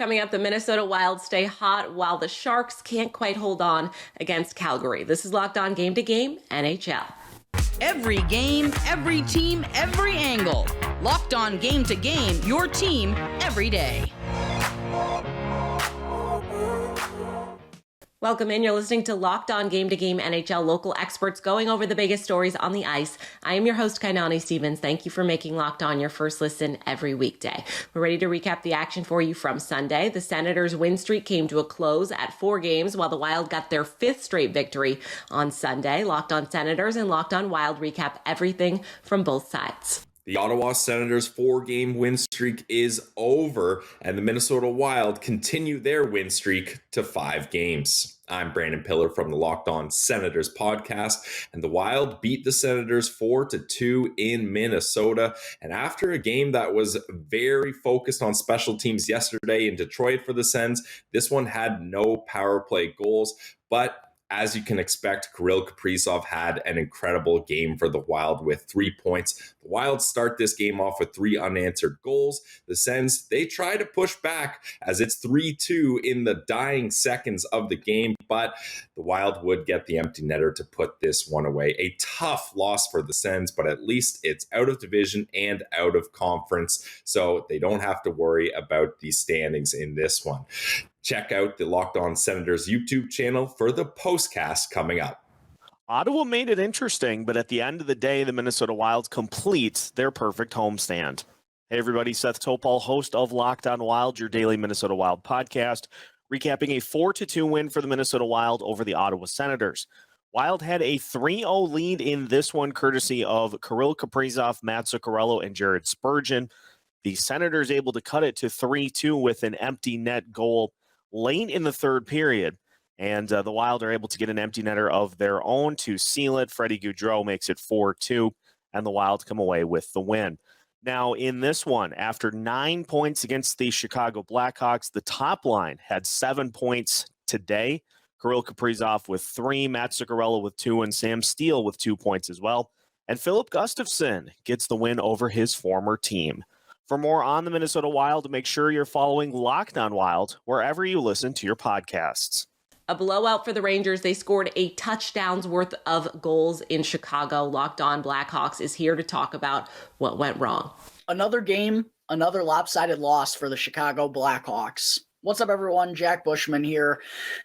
Coming up, the Minnesota Wild stay hot while the Sharks can't quite hold on against Calgary. This is Locked On Game to Game NHL. Every game, every team, every angle. Locked On Game to Game, your team every day. Welcome in. You're listening to Locked On Game to Game NHL, local experts going over the biggest stories on the ice. I am your host, Kainani Stevens. Thank you for making Locked On your first listen every weekday. We're ready to recap the action for you from Sunday. The Senators' win streak came to a close at 4 games, while the Wild got their 5th straight victory on Sunday. Locked On Senators and Locked On Wild recap everything from both sides. The Ottawa Senators' 4-game win streak is over, and the Minnesota Wild continue their win streak to 5 games. I'm Brandon Pillar from the Locked On Senators podcast, and the Wild beat the Senators 4-2 in Minnesota. And after a game that was very focused on special teams yesterday in Detroit for the Sens, this one had no power play goals, but as you can expect, Kirill Kaprizov had an incredible game for the Wild with 3 points. The Wild start this game off with 3 unanswered goals. The Sens, they try to push back as it's 3-2 in the dying seconds of the game, but the Wild would get the empty netter to put this one away. A tough loss for the Sens, but at least it's out of division and out of conference, so they don't have to worry about the standings in this one. Check out the Locked On Senators YouTube channel for the postcast coming up. Ottawa made it interesting, but at the end of the day, the Minnesota Wild completes their perfect homestand. Hey everybody, Seth Topal, host of Locked On Wild, your daily Minnesota Wild podcast, recapping a 4-2 win for the Minnesota Wild over the Ottawa Senators. Wild had a 3-0 lead in this one, courtesy of Kirill Kaprizov, Matt Zuccarello, and Jared Spurgeon. The Senators able to cut it to 3-2 with an empty net goal late in the third period, and the Wild are able to get an empty netter of their own to seal it. Freddie Gaudreau makes it 4-2, and the Wild come away with the win. Now, in this one, after 9 points against the Chicago Blackhawks, the top line had 7 points today. Kirill Kaprizov with 3, Matt Zuccarello with 2, and Sam Steele with 2 points as well. And Philip Gustafsson gets the win over his former team. For more on the Minnesota Wild, make sure you're following Locked On Wild wherever you listen to your podcasts. A blowout for the Rangers. They scored a touchdown's worth of goals in Chicago. Locked On Blackhawks is here to talk about what went wrong. Another game, another lopsided loss for the Chicago Blackhawks. What's up, everyone? Jack Bushman here.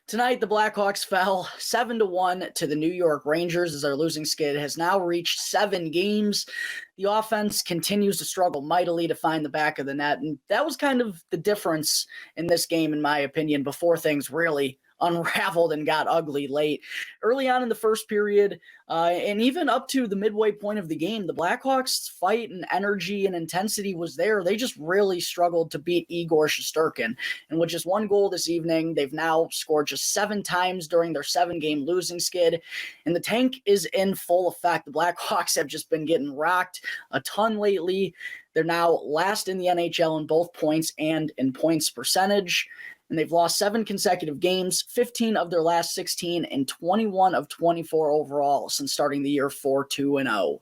Tonight, the Blackhawks fell 7-1 to the New York Rangers as their losing skid has now reached 7 games. The offense continues to struggle mightily to find the back of the net, and that was kind of the difference in this game, in my opinion, before things really unraveled and got ugly late. Early on in the first period, and even up to the midway point of the game, the Blackhawks' fight and energy and intensity was there. They just really struggled to beat Igor Shesterkin. And with just 1 goal this evening, they've now scored just 7 times during their 7-game losing skid. And the tank is in full effect. The Blackhawks have just been getting rocked a ton lately. They're now last in the NHL in both points and in points percentage. And they've lost 7 consecutive games, 15 of their last 16, and 21 of 24 overall since starting the year 4-2-0.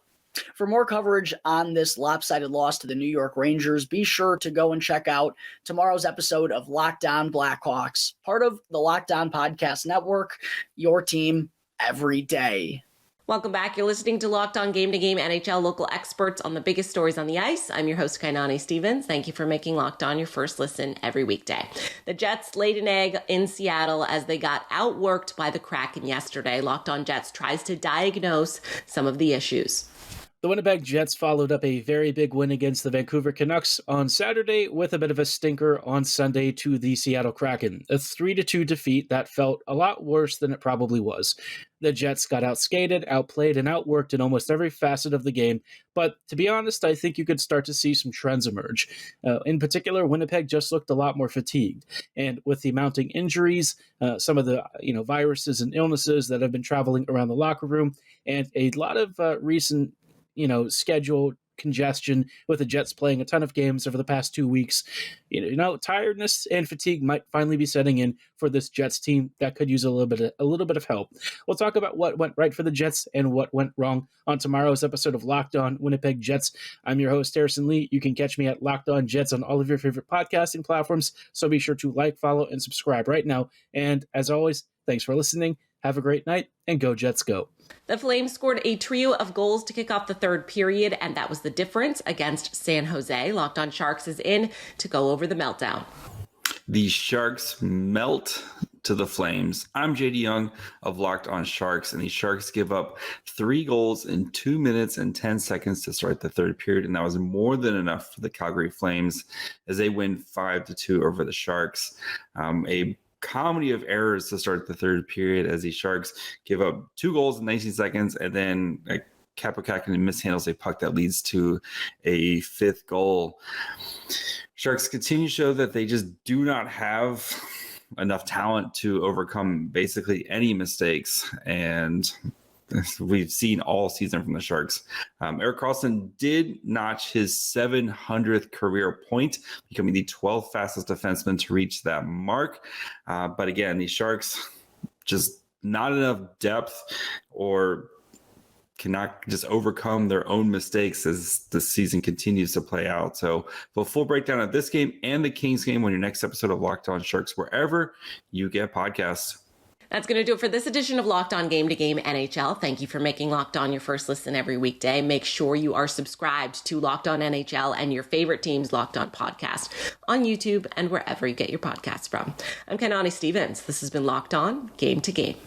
For more coverage on this lopsided loss to the New York Rangers, be sure to go and check out tomorrow's episode of Locked On Blackhawks, part of the Locked On Podcast Network, your team every day. Welcome back. You're listening to Locked On Game to Game NHL, local experts on the biggest stories on the ice. I'm your host, Kainani Stevens. Thank you for making Locked On your first listen every weekday. The Jets laid an egg in Seattle as they got outworked by the Kraken yesterday. Locked On Jets tries to diagnose some of the issues. The Winnipeg Jets followed up a very big win against the Vancouver Canucks on Saturday with a bit of a stinker on Sunday to the Seattle Kraken. A 3-2 defeat that felt a lot worse than it probably was. The Jets got outskated, outplayed, and outworked in almost every facet of the game. But to be honest, I think you could start to see some trends emerge. In particular, Winnipeg just looked a lot more fatigued. And with the mounting injuries, some of the viruses and illnesses that have been traveling around the locker room, and a lot of recent schedule congestion with the Jets playing a ton of games over the past 2 weeks. Tiredness and fatigue might finally be setting in for this Jets team that could use a little bit of help. We'll talk about what went right for the Jets and what went wrong on tomorrow's episode of Locked On Winnipeg Jets. I'm your host, Harrison Lee. You can catch me at Locked On Jets on all of your favorite podcasting platforms, so be sure to like, follow, and subscribe right now. And as always, thanks for listening. Have a great night, and go Jets go. The Flames scored a trio of goals to kick off the third period, and that was the difference against San Jose. Locked On Sharks is in to go over the meltdown. The Sharks melt to the Flames. I'm JD Young of Locked On Sharks, and the Sharks give up 3 goals in 2 minutes and 10 seconds to start the third period, and that was more than enough for the Calgary Flames as they win 5-2 over the Sharks. A comedy of errors to start the third period as the Sharks give up 2 goals in 19 seconds, and then Kapokakinen mishandles a puck that leads to a 5th goal. Sharks continue to show that they just do not have enough talent to overcome basically any mistakes, and we've seen all season from the Sharks. Erik Karlsson did notch his 700th career point, becoming the 12th fastest defenseman to reach that mark. But again, the Sharks just not enough depth or cannot just overcome their own mistakes as the season continues to play out. So for a full breakdown of this game and the Kings game on your next episode of Locked On Sharks, wherever you get podcasts. That's going to do it for this edition of Locked On Game to Game NHL. Thank you for making Locked On your first listen every weekday. Make sure you are subscribed to Locked On NHL and your favorite team's Locked On podcast on YouTube and wherever you get your podcasts from. I'm Kanani Stevens. This has been Locked On Game to Game.